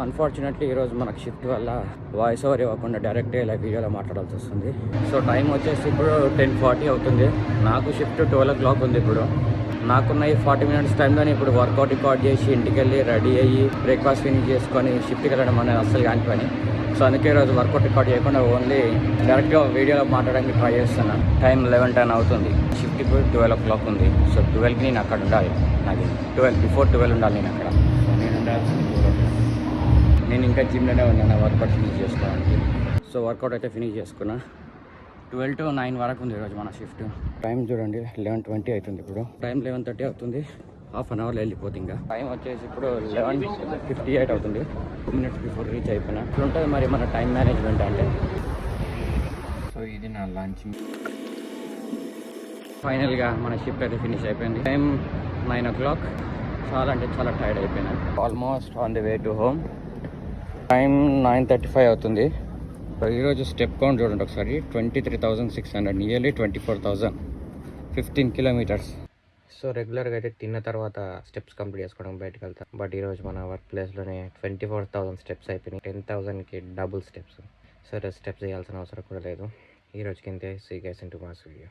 Unfortunately ఈరోజు మనకు shift వల్ల వాయిస్ ఓవర్ ఇవ్వకుండా డైరెక్ట్గా ఇలా వీడియోలో మాట్లాడాల్సి వస్తుంది. సో టైం వచ్చేసి ఇప్పుడు 10:40 అవుతుంది. నాకు షిఫ్ట్ 12 o'clock ఉంది. ఇప్పుడు నాకున్న ఈ 40 minutes టైంలోనే ఇప్పుడు వర్కౌట్ రికార్డ్ చేసి ఇంటికి వెళ్ళి రెడీ అయ్యి బ్రేక్ఫాస్ట్ ఫినిష్ చేసుకొని షిఫ్ట్కి వెళ్ళడం అనేది అస్సలు కాని పని. సో అందుకే ఈరోజు వర్కౌట్ రికార్డ్ చేయకుండా ఓన్లీ డైరెక్ట్గా వీడియోలో మాట్లాడడానికి ట్రై చేస్తున్నాను. టైం 11:10 అవుతుంది. షిఫ్ట్ ఇప్పుడు 12 o'clock ఉంది. సో 12కి నేను అక్కడ ఉండాలి. నాకు 12 ఉండాలి నేను అక్కడ. సో నేను ఉండాల్సింది 12. నేను ఇంకా జిమ్లోనే ఉన్నాను వర్కౌట్ ఫినిష్ చేసుకోవడానికి. సో వర్కౌట్ అయితే ఫినిష్ చేసుకున్నా. 12 to 9 వరకు ఉంది ఈరోజు మన షిఫ్ట్. టైం చూడండి 11:20 అవుతుంది. ఇప్పుడు టైం 11:30 అవుతుంది. హాఫ్ అన్ అవర్లో వెళ్ళిపోతుంది. ఇంకా టైం వచ్చేసి ఇప్పుడు 11:58 అవుతుంది. 2 minutes బిఫోర్ రీచ్ అయిపోయినా. ఇట్లుంటుంది మరి మన టైం మేనేజ్మెంట్ అంటే. సో ఇది నా లంచ్. ఫైనల్గా మన షిఫ్ట్ అయితే ఫినిష్ అయిపోయింది. Time 9 o'clock. చాలా అంటే చాలా టైర్డ్ అయిపోయినా. Almost on the way to home. Time 9:35 అవుతుంది. ఈరోజు స్టెప్ కౌంట్ చూడండి ఒకసారి. 23,600, నియర్లీ 24,000, 15 kilometers. సో రెగ్యులర్గా అయితే తిన్న తర్వాత స్టెప్స్ కంప్లీట్ చేసుకోవడం బయటకు వెళ్తాం. బట్ ఈరోజు మన వర్క్ ప్లేస్లోనే 24,000 స్టెప్స్ అయిపోయినాయి. 10,000కి డబుల్ స్టెప్స్. సో స్టెప్స్ చేయాల్సిన అవసరం కూడా లేదు. ఈ రోజుకి ఇంతే. See guys in tomorrow's video.